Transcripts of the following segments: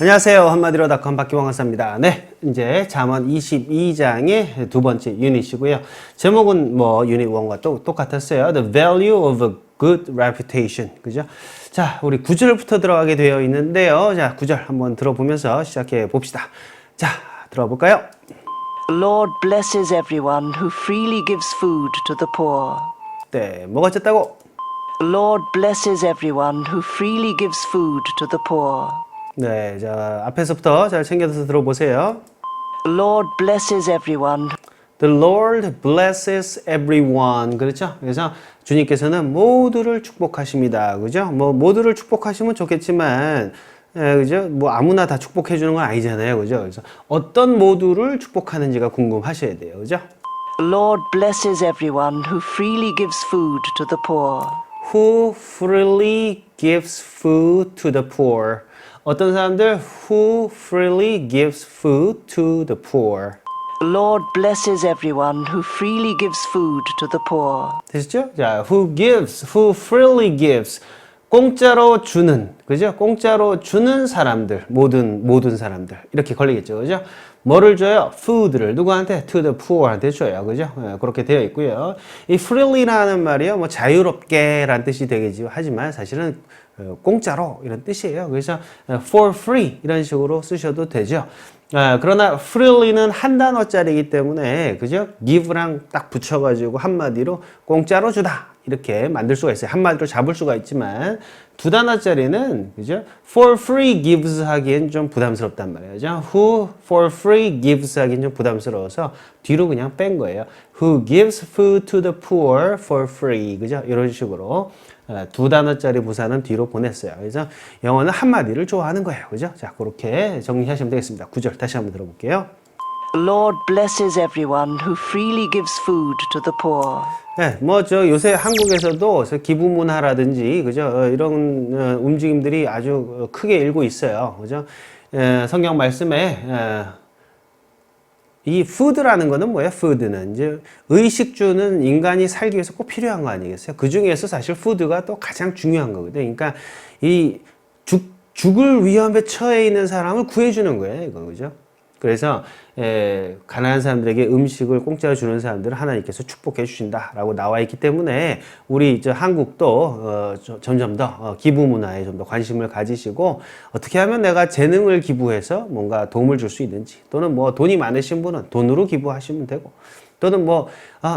안녕하세요. 한마디로닷컴 박기광 강사입니다. 네, 이제 잠언 22장의 두 번째 유닛이고요. 제목은 뭐 유닛 1과 똑같았어요. The value of a good reputation. 그죠? 자, 우리 9절부터 들어가게 되어 있는데요. 자, 9절 한번 들어보면서 시작해 봅시다. 자, 들어볼까요? The Lord blesses everyone who freely gives food to the poor. 네, 뭐가 어쨌다고? The Lord blesses everyone who freely gives food to the poor. 네, 자, 앞에서부터 잘 챙겨서 들어보세요. The Lord blesses everyone. The Lord blesses everyone. 그렇죠? 그래서 주님께서는 모두를 축복하십니다. 그죠? 뭐, 모두를 축복하시면 좋겠지만, 그죠? 뭐, 아무나 다 축복해 주는 건 아니잖아요. 그죠? 그래서 어떤 모두를 축복하는지가 궁금하셔야 돼요. 그죠? The Lord blesses everyone who freely gives food to the poor. Who freely gives food to the poor. 어떤 사람들 who freely gives food to the poor. The Lord blesses everyone who freely gives food to the poor. 되셨죠? 자, who freely gives. 공짜로 주는, 그죠? 공짜로 주는 사람들, 모든 사람들. 이렇게 걸리겠죠, 그죠? 뭐를 줘요? food를 누구한테? to the poor한테 줘요, 그죠? 그렇게 되어 있고요. 이 freely라는 말이요, 뭐 자유롭게라는 뜻이 되겠죠. 하지만 사실은 공짜로 이런 뜻이에요. 그래서 for free 이런 식으로 쓰셔도 되죠. 그러나 freely는 한 단어짜리이기 때문에 그죠? give랑 딱 붙여가지고 한마디로 공짜로 주다 이렇게 만들 수가 있어요. 한마디로 잡을 수가 있지만 두 단어짜리는 그죠? for free gives 하기엔 좀 부담스럽단 말이에요. who for free gives 하기엔 좀 부담스러워서 뒤로 그냥 뺀 거예요. who gives food to the poor for free 그죠? 이런 식으로 두 단어짜리 부사는 뒤로 보냈어요. 그래서 영어는 한마디를 좋아하는 거예요. 그죠? 자, 그렇게 정리하시면 되겠습니다. 9절 다시 한번 들어볼게요. The Lord blesses everyone who freely gives food to the poor. 네, 뭐, 요새 한국에서도 기부 문화라든지, 그죠? 이런 움직임들이 아주 크게 일고 있어요. 그죠? 성경 말씀에, 이 푸드라는 거는 뭐예요? 푸드는 이제 의식주는 인간이 살기 위해서 꼭 필요한 거 아니겠어요? 그 중에서 사실 푸드가 또 가장 중요한 거거든요. 그러니까 이 죽을 위험에 처해 있는 사람을 구해주는 거예요, 이거 그죠? 그래서 가난한 사람들에게 음식을 공짜로 주는 사람들을 하나님께서 축복해 주신다라고 나와 있기 때문에 우리 한국도 점점 더 기부 문화에 좀 더 관심을 가지시고 어떻게 하면 내가 재능을 기부해서 뭔가 도움을 줄 수 있는지 또는 뭐 돈이 많으신 분은 돈으로 기부하시면 되고 또는 뭐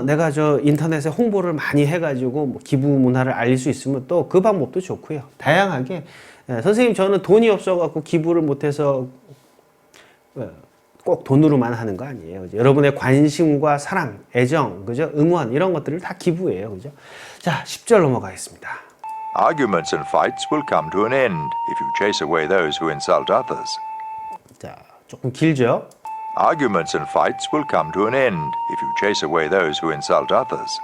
내가 인터넷에 홍보를 많이 해가지고 뭐 기부 문화를 알릴 수 있으면 또 그 방법도 좋고요. 다양하게 선생님 저는 돈이 없어갖고 기부를 못해서 꼭 돈으로만 하는 거 아니에요. 그죠? 여러분의 관심과 사랑, 애정, 그죠? 응원 이런 것들을 다 기부해요. 그죠? 자, 10절 넘어가겠습니다. Arguments and fights will come to an end if you chase away those who insult others. 자, 조금 길죠? Arguments and fights will come to an end if you chase away those who insult others.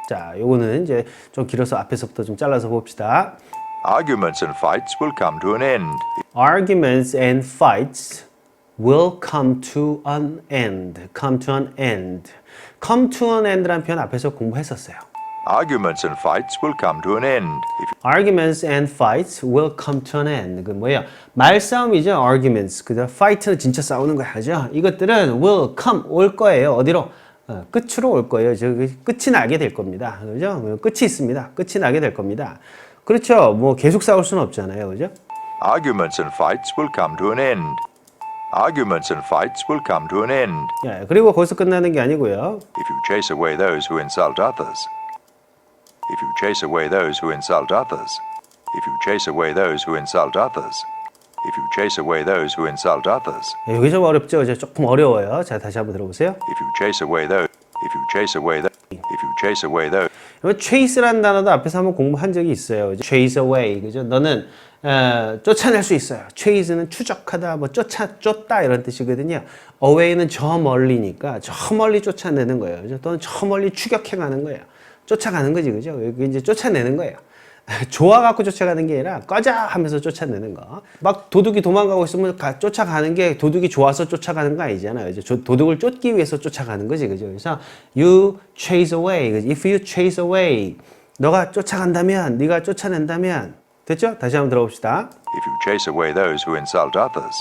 자, 요거는 이제 좀 길어서 앞에서부터 좀 잘라서 봅시다. Arguments and fights will come to an end. Arguments and fights will come to an end. Come to an end. Come to an end라는 표현 앞에서 공부했었어요. Arguments and fights will come to an end. Arguments and fights will come to an end. 그 뭐예요? 말싸움이죠. Arguments. 그다음 fight는 진짜 싸우는 거야. 그죠? 이것들은 will come 올 거예요. 어디로? 끝으로 올 거예요. 끝이 나게 될 겁니다. 그죠? 끝이 있습니다. 끝이 나게 될 겁니다. 그렇죠. 뭐 계속 싸울 수는 없잖아요. 그죠? Arguments and fights will come to an end. Arguments and fights will come to an end. 예, 그리고 거기서 끝나는 게 아니고요. If you chase away those who insult others. If you chase away those who insult others. If you chase away those who insult others. If you chase away those who insult others. 예, 여기 좀 어렵죠? 이제 조금 어려워요. 자, 다시 한번 들어보세요. If you chase away those. If you chase away those. If you chase away those. chase라는 단어도 앞에서 한번 공부한 적이 있어요. chase away, 그죠? 너는 쫓아낼 수 있어요. chase는 추적하다, 뭐 쫓다 이런 뜻이거든요. away는 저 멀리니까 저 멀리 쫓아내는 거예요. 그죠? 또는 저 멀리 추격해가는 거예요. 쫓아가는 거지, 그죠? 여기 이제 쫓아내는 거예요. 좋아갖고 쫓아가는 게 아니라 꺼져 하면서 쫓아내는 거. 막 도둑이 도망가고 있으면 쫓아가는 게 도둑이 좋아서 쫓아가는 거 아니잖아요. 이제 도둑을 쫓기 위해서 쫓아가는 거지, 그죠? 그래서 you chase away. If you chase away, 너가 쫓아간다면, 네가 쫓아낸다면 됐죠? 다시 한번 들어봅시다. If you chase away those who insult others.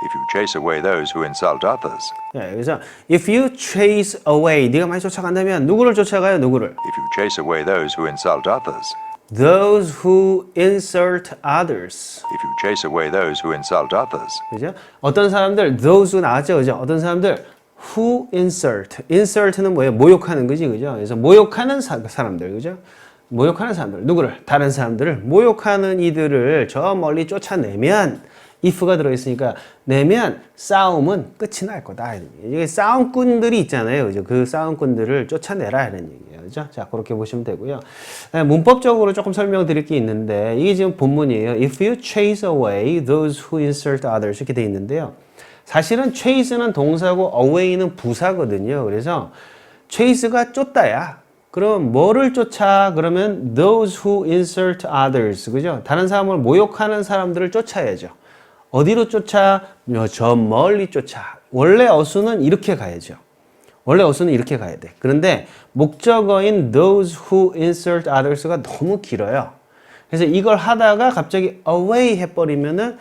If you chase away those who insult others. 네, 그래서 if you chase away, 네가 많이 쫓아간다면 누구를 쫓아가요? 누구를? If you chase away those who insult others. Those who insult others. If you chase away those who insult others. 그죠? 어떤 사람들, those who 나왔죠, 그죠? 어떤 사람들 who insult. insult는 뭐예요? 모욕하는 거지, 그죠? 그래서 모욕하는 사람들, 그죠? 모욕하는 사람들, 누구를? 다른 사람들을 모욕하는 이들을 저 멀리 쫓아내면 if가 들어있으니까 내면 싸움은 끝이 날 거다. 이게 싸움꾼들이 있잖아요, 그죠? 그 싸움꾼들을 쫓아내라 이런 얘기예요, 그죠? 자, 그렇게 보시면 되고요. 문법적으로 조금 설명드릴 게 있는데 이게 지금 본문이에요. If you chase away those who insult others 이렇게 돼 있는데요. 사실은 chase는 동사고 away는 부사거든요. 그래서 chase가 쫓다야. 그럼 뭐를 쫓아? 그러면 those who insult others, 그죠? 다른 사람을 모욕하는 사람들을 쫓아야죠. 어디로 쫓아? 저 멀리 쫓아. 원래 어수는 이렇게 가야죠. 원래 어수는 이렇게 가야 돼. 그런데 목적어인 those who insult others가 너무 길어요. 그래서 이걸 하다가 갑자기 away 해버리면은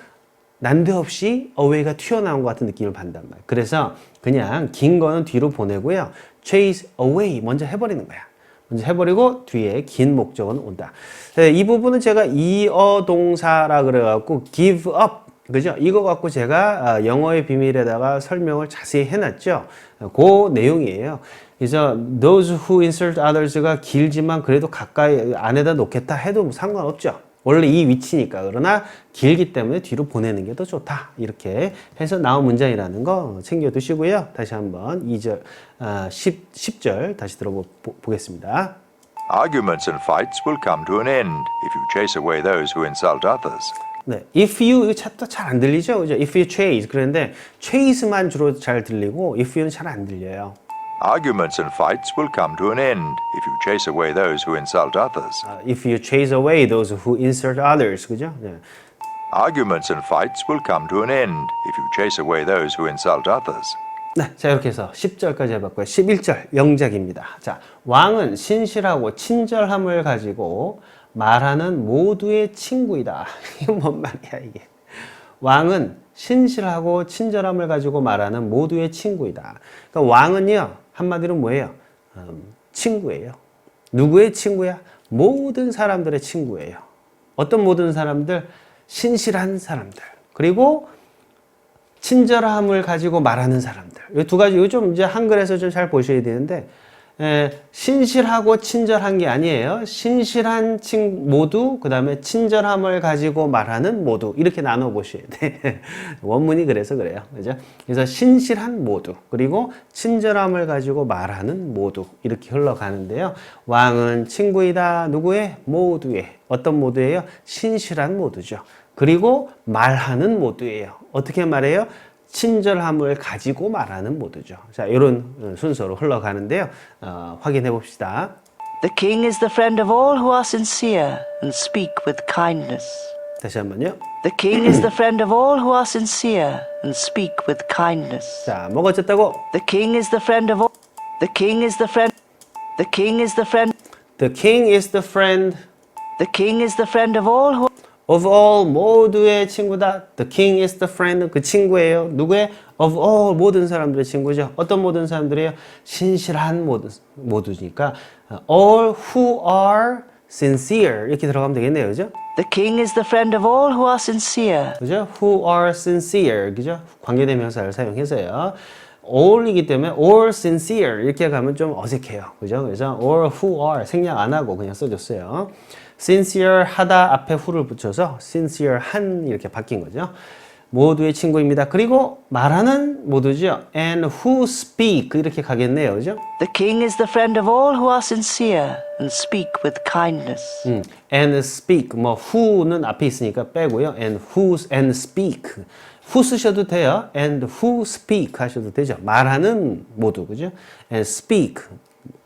난데없이 away가 튀어나온 것 같은 느낌을 받는단 말이에요. 그래서 그냥 긴 거는 뒤로 보내고요. chase away 먼저 해버리는 거야. 먼저 해버리고 뒤에 긴 목적어는 온다. 이 부분은 제가 이어동사라 그래갖고 give up, 그죠? 이거 갖고 제가 영어의 비밀에다가 설명을 자세히 해놨죠. 그 내용이에요. 그래서 those who insult others가 길지만 그래도 가까이 안에다 놓겠다 해도 상관없죠. 원래 이 위치니까. 그러나 길기 때문에 뒤로 보내는 게 더 좋다. 이렇게 해서 나온 문장이라는 거 챙겨두시고요. 다시 한번 2절, 10절 다시 들어보겠습니다. Arguments and fights will come to an end if you chase away those who insult others. 네, if you, 이거 또 잘 안 들리죠? 그죠? If you chase. 그런데 chase만 주로 잘 들리고 if you는 잘 안 들려요. Arguments and fights will come to an end if you chase away those who insult others. If you chase away those who insult others. 그죠? 네. Arguments and fights will come to an end if you chase away those who insult others. 네, 자 이렇게 해서 10절까지 해봤고요. 11절 영작입니다. 자, 왕은 신실하고 친절함을 가지고 말하는 모두의 친구이다. 이게 뭔 말이야 이게. 왕은 신실하고 친절함을 가지고 말하는 모두의 친구이다. 그러니까 왕은요 한마디로 뭐예요? 친구예요. 누구의 친구야? 모든 사람들의 친구예요. 어떤 모든 사람들? 신실한 사람들. 그리고 친절함을 가지고 말하는 사람들. 이 두 가지, 이거 좀 이제 한글에서 좀 잘 보셔야 되는데, 신실하고 친절한 게 아니에요. 신실한 모두, 그 다음에 친절함을 가지고 말하는 모두. 이렇게 나눠 보셔야 돼. 원문이 그래서 그래요. 그죠? 그래서 신실한 모두, 그리고 친절함을 가지고 말하는 모두. 이렇게 흘러가는데요. 왕은 친구이다. 누구의? 모두의. 어떤 모두예요? 신실한 모두죠. 그리고 말하는 모두예요. 어떻게 말해요? 친절함을 가지고 말하는 모두죠. 자, 이런 순서로 흘러가는데요. 확인해 봅시다. The king is the friend of all who are sincere and speak with kindness. 다시 한번요. The king is the friend of all who are sincere and speak with kindness. 자, 뭐가 어쨌다고? The king is the friend of all. The king is the friend. The king is the friend. The king is the friend The king is the friend of all who. of all, 모두의 친구다. The king is the friend, 그 친구예요. 누구의? Of all, 모든 사람들의 친구죠. 어떤 모든 사람들이에요? 신실한 모두니까 all who are sincere 이렇게 들어가면 되겠네요. 그죠? The king is the friend of all who are sincere. 그죠? Who are sincere, 그죠? 관계대명사를 사용해서요. all이기 때문에 all sincere 이렇게 가면 좀 어색해요. 그죠? 그래서 all who are 생략 안 하고 그냥 써줬어요. sincere 하다 앞에 who를 붙여서 sincere 한 이렇게 바뀐 거죠. 모두의 친구입니다. 그리고 말하는 모두죠. and who speak 이렇게 가겠네요. 그죠? The king is the friend of all who are sincere and speak with kindness. and speak 뭐 who는 앞에 있으니까 빼고요. and speak who 쓰셔도 돼요. and who speak 하셔도 되죠. 말하는 모두 그죠? and speak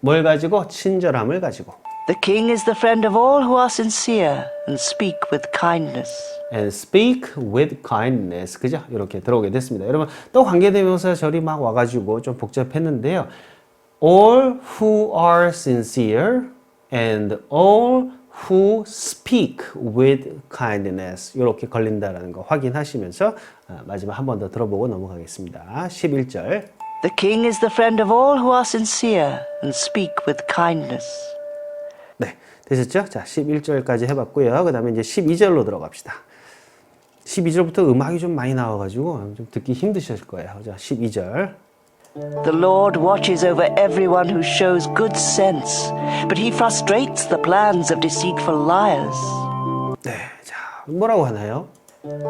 뭘 가지고? 친절함을 가지고. The king is the friend of all who are sincere and speak with kindness. and speak with kindness. 그죠? 이렇게 들어오게 됐습니다. 여러분, 또 관계대명사 절이 막 와가지고 좀 복잡했는데요. all who are sincere and all who speak with kindness 이렇게 걸린다라는 거 확인하시면서 마지막 한 번 더 들어보고 넘어가겠습니다. 11절. The king is the friend of all who are sincere and speak with kindness. 네, 되셨죠? 자, 11절까지 해봤고요. 그 다음에 이제 12절로 들어갑시다. 12절부터 음악이 좀 많이 나와가지고 좀 듣기 힘드실 거예요. 자, 12절. The Lord watches over everyone who shows good sense, but he frustrates the plans of deceitful liars. 네, 자, 뭐라고 하나요?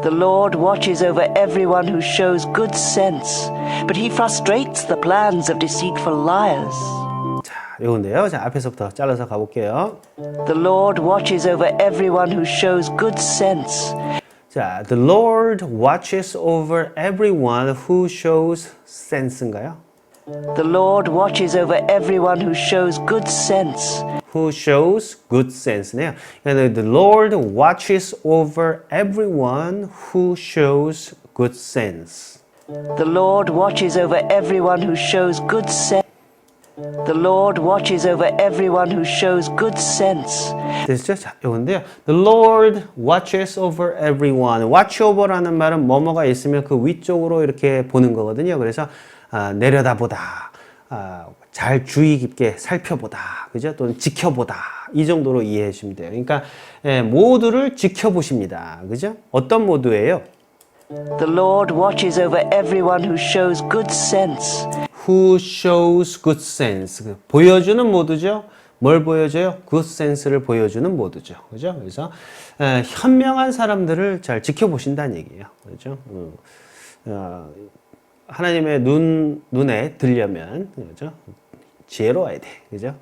The Lord watches over everyone who shows good sense, but he frustrates the plans of deceitful liars. 자, 요건데요. 자, 앞에서부터 잘라서 가볼게요. The Lord watches over everyone who shows good sense. 자, the Lord watches over everyone who shows sense인가요? The Lord watches over everyone who shows good sense. Who shows good sense네요. 그러니까 the Lord watches over everyone who shows good sense. The Lord watches over everyone who shows good sense. The Lord watches over everyone who shows good sense. 됐죠? 자, 요건데요. The Lord watches over everyone. watch over라는 말은 뭐뭐가 있으면 그 위쪽으로 이렇게 보는 거거든요. 그래서 내려다보다, 잘 주의 깊게 살펴보다, 그죠? 또는 지켜보다 이 정도로 이해해 주시면 돼요. 그러니까 모두를 지켜보십니다, 그죠? 어떤 모두예요? The Lord watches over everyone who shows good sense. Who shows good sense. 보여주는 모두죠. 뭘 보여줘요? good sense를 보여주는 모두죠. 그죠? 그래서 현명한 사람들을 잘 지켜보신다는 얘기예요. 그죠? 하나님의 눈에 들려면, 그죠? 지혜로워야 돼. 그죠?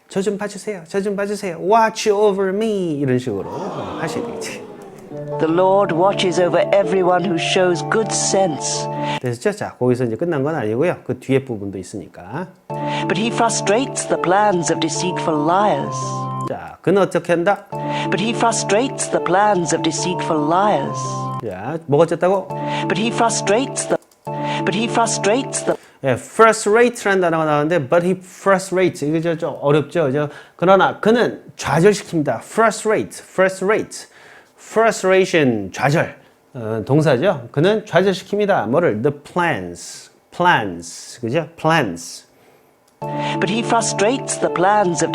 저 좀 봐주세요. 저 좀 봐주세요. Watch over me. 이런 식으로 하셔야 되겠지. The Lord watches over everyone who shows good sense. 됐죠? 자, 거기서 이제 끝난 건 아니고요. 그 뒤에 부분도 있으니까. But he frustrates the plans of deceitful liars. 자, 그는 어떻게 한다? But he frustrates the plans of deceitful liars. 자, 뭐가 어쨌다고? But he frustrates the frustrate라는 단어가 나오는데, but he frustrates. 이거 좀 어렵죠? 그러나 그는 좌절시킵니다. frustration, 좌절. 동사죠? 그는 좌절시킵니다. 뭐를? The plans. 그죠? plans. But he frustrates the plans of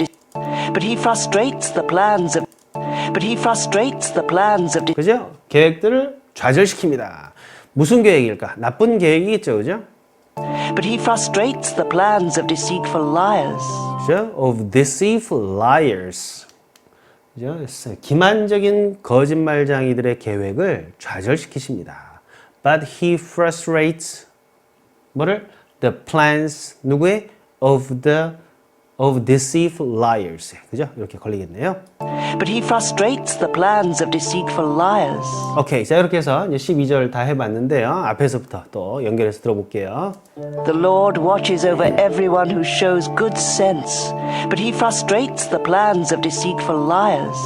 그죠? 계획들을 좌절시킵니다. 무슨 계획일까? 나쁜 계획이겠죠, 그죠? But he frustrates the plans of deceitful liars. 그죠? Of deceitful liars. 그죠? 기만적인 거짓말쟁이들의 계획을 좌절시키십니다. But he frustrates 뭐를? The plans 누구의? Of deceitful liars. 그죠? 이렇게 걸리겠네요. But he frustrates the plans of deceitful liars. 오케이. 자, 이렇게 해서 이제 12절 다 해봤는데요. 앞에서부터 또 연결해서 들어볼게요. The Lord watches over everyone who shows good sense, but he frustrates the plans of deceitful liars.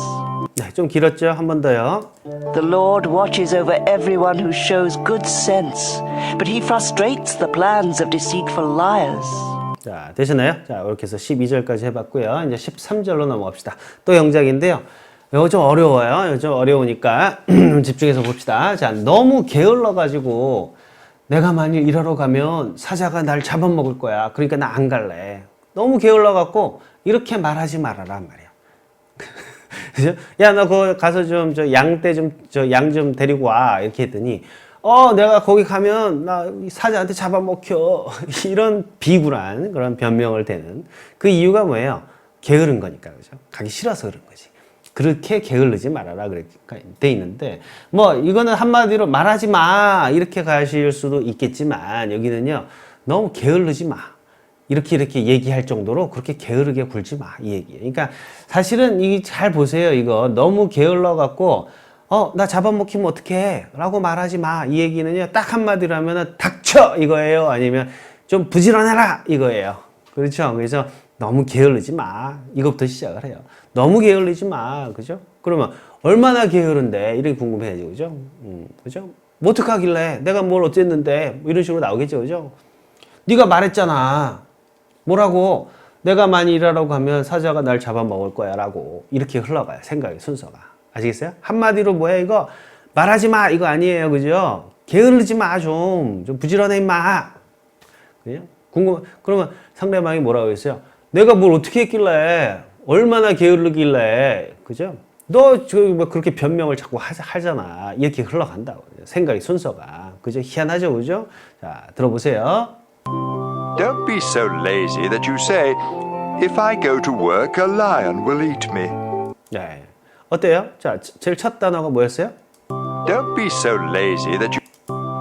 네, 좀 길었죠? 한 번 더요. The Lord watches over everyone who shows good sense, but he frustrates the plans of deceitful liars. 자, 되셨나요? 자, 이렇게 해서 12절까지 해봤고요. 이제 13절로 넘어갑시다. 또 영작인데요. 이거 좀 어려워요. 이거 좀 어려우니까 집중해서 봅시다. 자, 너무 게을러가지고 내가 만일 일하러 가면 사자가 날 잡아먹을 거야. 그러니까 나 안 갈래. 너무 게을러갖고 이렇게 말하지 말아라 말이야. 그죠? 야, 너 거기 가서 좀 양 좀 데리고 와. 이렇게 했더니 내가 거기 가면 나 사자한테 잡아먹혀. 이런 비굴한 그런 변명을 대는 그 이유가 뭐예요? 게으른 거니까, 그죠? 가기 싫어서 그런 거지. 그렇게 게을르지 말아라. 그렇게 돼 있는데, 뭐, 이거는 한마디로 말하지 마. 이렇게 가실 수도 있겠지만, 여기는요, 너무 게을르지 마. 이렇게 얘기할 정도로 그렇게 게으르게 굴지 마. 이 얘기예요. 그러니까 사실은 잘 보세요. 이거 너무 게을러갖고, 나 잡아먹히면 어떡해? 라고 말하지 마. 이 얘기는요, 딱 한마디로 하면은 닥쳐! 이거예요. 아니면 좀 부지런해라! 이거예요. 그렇죠? 그래서 너무 게을르지 마. 이것부터 시작을 해요. 너무 게을르지 마. 그죠? 그러면 얼마나 게으른데? 이렇게 궁금해야지. 그죠? 그죠? 뭐 어떡하길래? 내가 뭘 어쨌는데? 뭐 이런 식으로 나오겠죠. 그죠? 네가 말했잖아. 뭐라고? 내가 많이 일하라고 하면 사자가 날 잡아먹을 거야 라고 이렇게 흘러가요. 생각의 순서가. 아시겠어요? 한마디로 뭐야 이거? 말하지 마 이거 아니에요. 그죠? 게으르지 마 좀 부지런해 임마. 그죠? 그러면 상대방이 뭐라고 했어요? 내가 뭘 어떻게 했길래 얼마나 게으르길래 그죠? 너 뭐 그렇게 변명을 자꾸 하잖아. 이렇게 흘러간다고. 생각의 순서가. 그죠? 희한하죠. 그죠? 자, 들어보세요. Don't be so lazy that you say, if I go to work, a lion will eat me. 네. 어때요? 자, 제일 첫 단어가 뭐였어요? Don't be so lazy that you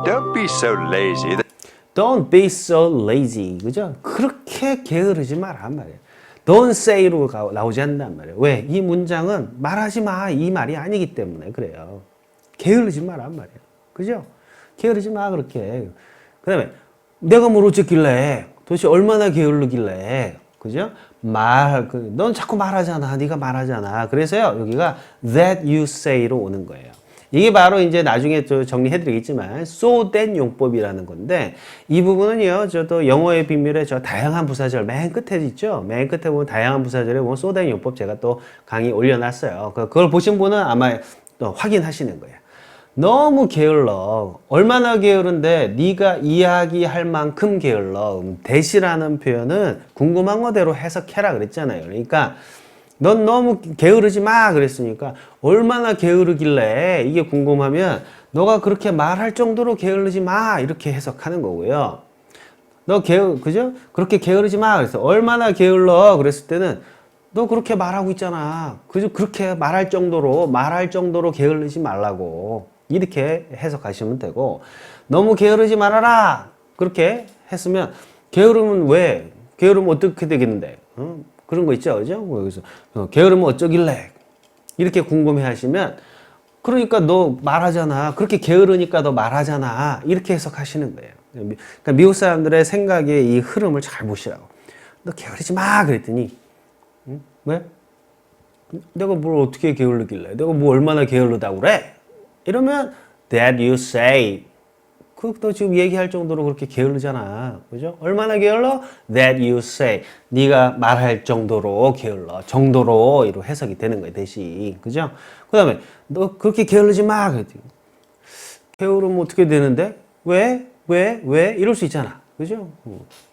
Don't be so lazy that Don't be so lazy. 그죠? 그렇게 게으르지 마란 말이에요. Don't say로 나오지 않는단 말이에요. 왜? 이 문장은 말하지 마. 이 말이 아니기 때문에 그래요. 게으르지 마란 말이에요. 그죠? 게으르지 마, 그렇게. 그 다음에, 내가 뭘 어쨌길래, 도대체 얼마나 게으르길래, 그죠? 넌 자꾸 말하잖아. 네가 말하잖아. 그래서요, 여기가 that you say로 오는 거예요. 이게 바로 이제 나중에 또 정리해드리겠지만 so that 용법이라는 건데 이 부분은요 저도 영어의 비밀의 저 다양한 부사절 맨 끝에 있죠. 맨 끝에 보면 다양한 부사절에 보면 so that 용법 제가 또 강의 올려놨어요. 그걸 보신 분은 아마 또 확인하시는 거예요. 너무 게을러. 얼마나 게으른데 네가 이야기할 만큼 게을러. that이라는 표현은 궁금한 거대로 해석해라 그랬잖아요. 그러니까 넌 너무 게으르지 마 그랬으니까 얼마나 게으르길래 이게 궁금하면 너가 그렇게 말할 정도로 게으르지 마 이렇게 해석하는 거고요. 그죠? 그렇게 게으르지 마 그래서 얼마나 게을러 그랬을 때는 너 그렇게 말하고 있잖아. 그죠? 그렇게 말할 정도로 게으르지 말라고 이렇게 해석하시면 되고 너무 게으르지 말아라 그렇게 했으면 게으르면 왜? 게으르면 어떻게 되겠는데? 그런 거 있죠, 그죠? 그래서 게으르면 어쩌길래 이렇게 궁금해 하시면 그러니까 너 말하잖아. 그렇게 게으르니까 너 말하잖아. 이렇게 해석하시는 거예요. 그러니까 미국 사람들의 생각의 이 흐름을 잘 보시라고. 너 게으르지 마 그랬더니 왜? 내가 뭘 어떻게 게으르길래? 내가 뭐 얼마나 게으르다고 그래? 이러면 that you say 너 지금 얘기할 정도로 그렇게 게으르잖아. 그죠? 얼마나 게을러? That you say. 네가 말할 정도로 게을러. 정도로 이로 해석이 되는 거예요. 대신. 그죠? 그 다음에 너 그렇게 게으르지 마. 그랬더니 게으르면 어떻게 되는데? 왜? 이럴 수 있잖아. 그죠?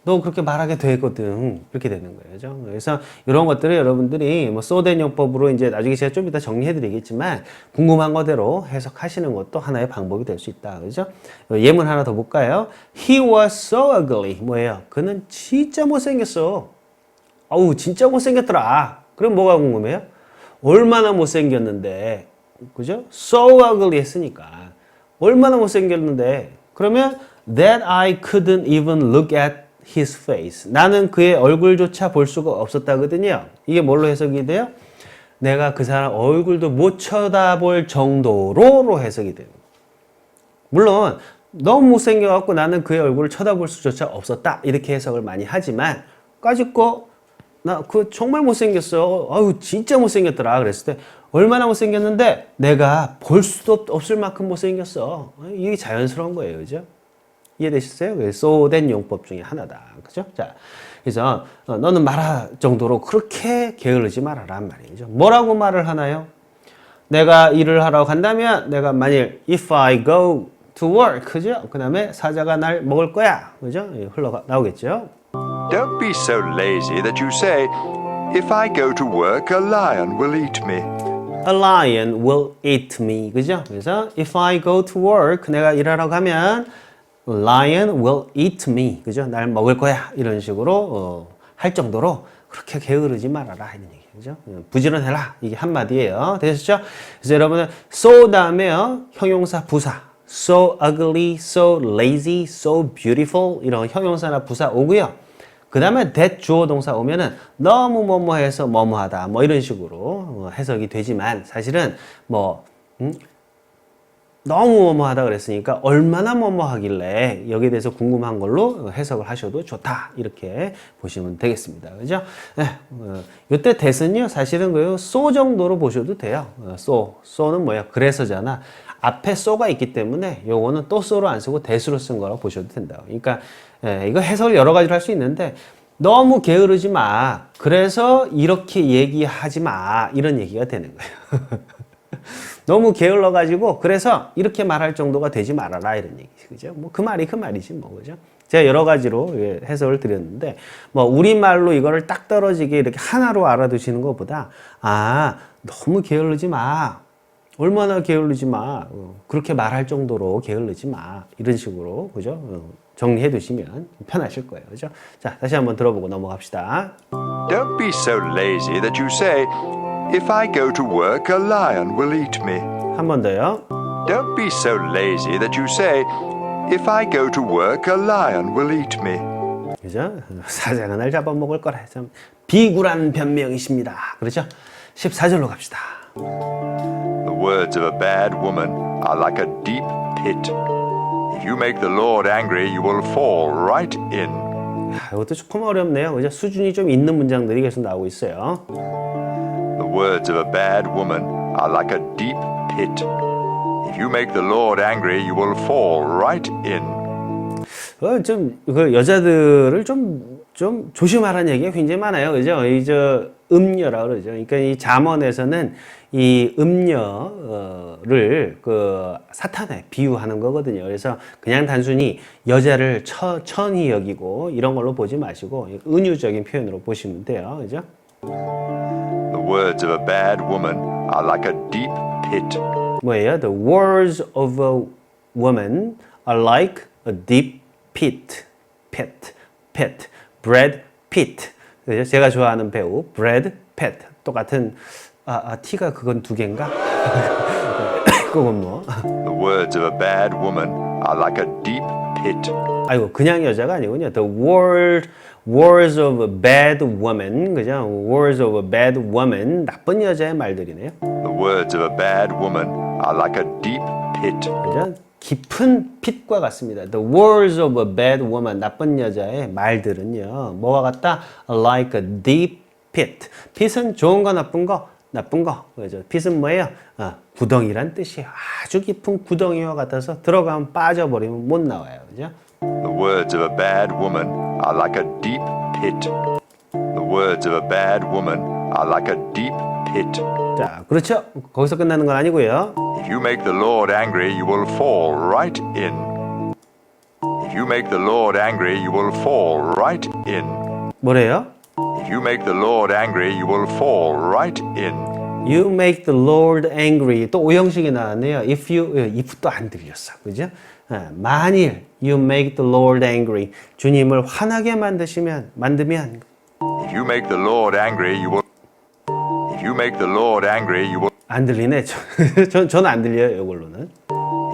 너 그렇게 말하게 되거든. 그렇게 되는 거예요. 그죠? 그래서 이런 것들을 여러분들이 뭐 소된 용법으로 이제 나중에 제가 좀 이따 정리해 드리겠지만 궁금한 거대로 해석하시는 것도 하나의 방법이 될 수 있다. 그죠? 예문 하나 더 볼까요? He was so ugly. 뭐예요? 그는 진짜 못생겼어. 어우, 진짜 못생겼더라. 그럼 뭐가 궁금해요? 얼마나 못생겼는데. 그죠? So ugly 했으니까. 얼마나 못생겼는데. 그러면 that I couldn't even look at his face. 나는 그의 얼굴조차 볼 수가 없었다거든요. 이게 뭘로 해석이 돼요? 내가 그 사람 얼굴도 못 쳐다볼 정도로 해석이 돼요. 물론 너무 못생겨갖고 나는 그의 얼굴을 쳐다볼 수조차 없었다. 이렇게 해석을 많이 하지만 까짓거 나 그 정말 못생겼어. 아유 진짜 못생겼더라. 그랬을 때 얼마나 못생겼는데 내가 볼 수도 없을 만큼 못생겼어. 이게 자연스러운 거예요. 그죠? 이해되셨어요? so then 용법 중에 하나다. 그죠? 자, 그래서 너는 말할 정도로 그렇게 게으르지 말아란 말이죠. 뭐라고 말을 하나요? 내가 일을 하러 간다면 내가 만일 if I go to work, 그죠? 그 다음에 사자가 날 먹을 거야. 그죠? 나오겠죠? Don't be so lazy that you say, if I go to work, a lion will eat me. A lion will eat me. 그죠? 그래서 if I go to work, 내가 일하러 가면 lion will eat me. 그죠? 날 먹을 거야. 이런 식으로 할 정도로 그렇게 게으르지 말아라. 이런 얘기. 그죠? 부지런해라. 이게 한마디예요. 되셨죠? 그래서 여러분은 so 다음에요. 형용사 부사. So ugly, so lazy, so beautiful. 이런 형용사나 부사 오고요. 그 다음에 that 주어 동사 오면은 너무 뭐뭐해서 뭐뭐하다. 뭐 이런 식으로 해석이 되지만 사실은 너무 뭐뭐하다 그랬으니까 얼마나 뭐뭐하길래 여기에 대해서 궁금한 걸로 해석을 하셔도 좋다 이렇게 보시면 되겠습니다. 그죠? 네, 이때 that은요 사실은 그 so 정도로 보셔도 돼요. so는 뭐야? 그래서잖아. 앞에 so가 있기 때문에 요거는 또 so로 안 쓰고 that으로 쓴 거라고 보셔도 된다. 그러니까 이거 해석을 여러 가지로 할 수 있는데 너무 게으르지 마. 그래서 이렇게 얘기하지 마. 이런 얘기가 되는 거예요. 너무 게을러가지고 그래서 이렇게 말할 정도가 되지 말아라 이런 얘기지, 그죠? 뭐 그 말이 그 말이지 뭐, 그죠? 제가 여러 가지로 해석을 드렸는데 뭐 우리말로 이거를 딱 떨어지게 이렇게 하나로 알아두시는 것보다 너무 게을르지 마. 얼마나 게을르지 마. 그렇게 말할 정도로 게을르지 마. 이런 식으로, 그죠? 정리해 두시면 편하실 거예요, 그죠? 자, 다시 한번 들어보고 넘어갑시다. Don't be so lazy that you say, if I go to work, a lion will eat me. 한 번 더요. Don't be so lazy that you say, if I go to work, a lion will eat me. 그죠? 사자가 날 잡아먹을 거라. 참 비굴한 변명이십니다. 그렇죠? 14절로 갑시다. The words of a bad woman are like a deep pit. If you make the Lord angry, you will fall right in. 이것도 조금 어렵네요. 그죠? 수준이 좀 있는 문장들이 계속 나오고 있어요. The words of a bad woman are like a deep pit. If you make the Lord angry, you will fall right in. 그 여자들을 좀 조심하라는 얘기가 굉장히 많아요. 그죠? 음녀라 그러죠. 그러니까 이 잠언에서는 이 음녀를 그 사탄에 비유하는 거거든요. 그래서 그냥 단순히 여자를 천히 여기고 이런 걸로 보지 마시고 은유적인 표현으로 보시면 돼요. 그죠? The words of a bad woman are like a deep pit. 뭐예요? The words of a woman are like a deep pit. Brad Pitt. 제가 좋아하는 배우 Brad Pitt. 똑같은 T가 그건 두 개인가? 그건 뭐? The words of a bad woman are like a deep pit. 아이고 그냥 여자가 아니군요. The words of a bad woman. 그죠? Words of a bad woman. 나쁜 여자의 말들이네요. The words of a bad woman are like a deep pit. 그죠? 깊은 핏과 같습니다. The words of a bad woman. 나쁜 여자의 말들은요. 뭐와 같다? Like a deep pit. pit은 좋은 거 나쁜 거? 나쁜 거. 그죠? pit은 뭐예요? 구덩이란 뜻이에요. 아주 깊은 구덩이와 같아서 들어가면 빠져버리면 못 나와요. 그죠? The words of a bad woman are like a deep pit. The words of a bad woman are like a deep pit. 자, 그렇죠? 거기서 끝나는 건 아니고요. If you make the Lord angry, you will fall right in. If you make the Lord angry, you will fall right in. 뭐래요? If you make the Lord angry, you will fall right in. You make the Lord angry. 또 오형식이 나왔네요. if도 안 들렸어. 그죠? 만일 you make the Lord angry. 주님을 화나게 만드면 If you make the Lord angry, you will. If you make the Lord angry, you will. 안 들리네. 저는 안 들려요. 이걸로는.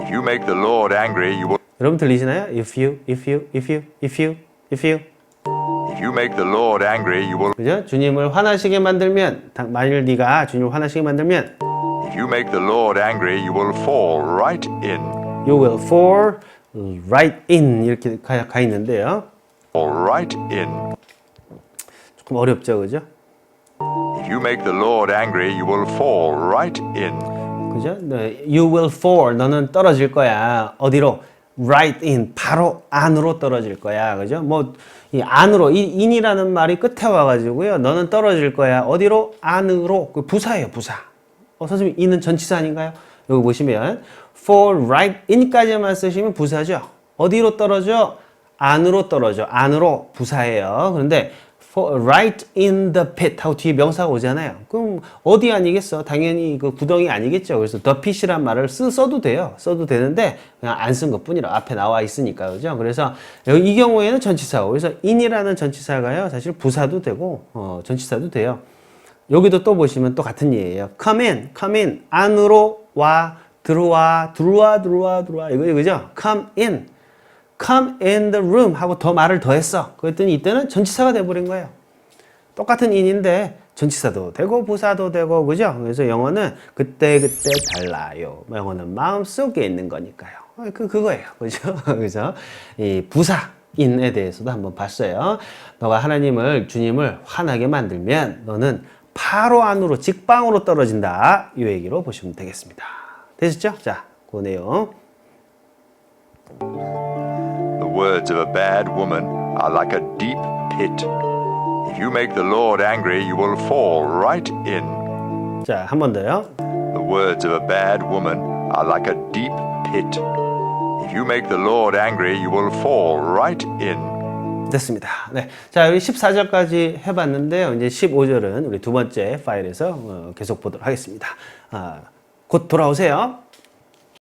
If you make the Lord angry, you will. 여러분 들리시나요? If you. If you make the Lord angry, you will. 그죠? 주님을 화나시게 만들면, 만일 네가 주님을 화나시게 만들면, If you make the Lord angry, you will fall right in. you will fall right in 이렇게 가 있는데요. Fall right in. 조금 어렵죠, 그죠? If you make the Lord angry, you will fall right in. 그죠? You will fall. 너는 떨어질 거야. 어디로? Right in. 바로 안으로 떨어질 거야. 그죠? 뭐, 이 안으로, 이 in이라는 말이 끝에 와가지고요. 너는 떨어질 거야. 어디로? 안으로. 그 부사예요, 부사. 선생님, in은 전치사 아닌가요? 여기 보시면, fall right in까지만 쓰시면 부사죠. 어디로 떨어져? 안으로 떨어져. 안으로 부사예요. 그런데, right in the pit 하고 뒤에 명사가 오잖아요. 그럼 어디 아니겠어? 당연히 그 구덩이 아니겠죠. 그래서 the pit이란 말을 써도 돼요. 써도 되는데 그냥 안 쓴 것뿐이라 앞에 나와 있으니까 그죠? 그래서 이 경우에는 전치사고 그래서 in이라는 전치사가요. 사실 부사도 되고 전치사도 돼요. 여기도 또 보시면 또 같은 예예요. come in 안으로 와 들어와 이거 그죠? come in the room 하고 더 말을 더 했어. 그랬더니 이때는 전치사가 돼버린 거예요. 똑같은 in인데 전치사도 되고 부사도 되고 그죠? 그래서 영어는 그때 달라요. 영어는 마음속에 있는 거니까요. 그거예요. 그죠? 그래서 이 부사 in에 대해서도 한번 봤어요. 너가 주님을 화나게 만들면 너는 바로 안으로 직방으로 떨어진다. 이 얘기로 보시면 되겠습니다. 되셨죠? 자, 그 내용. The words of a bad woman are like a deep pit. If you make the Lord angry, you will fall right in. 자, 한 번 더요. The words of a bad woman are like a deep pit. If you make the Lord angry, you will fall right in. 됐습니다. 네. 자, 우리 14절까지 해봤는데요. 이제 15절은 우리 두 번째 파일에서 계속 보도록 하겠습니다. 곧 돌아오세요.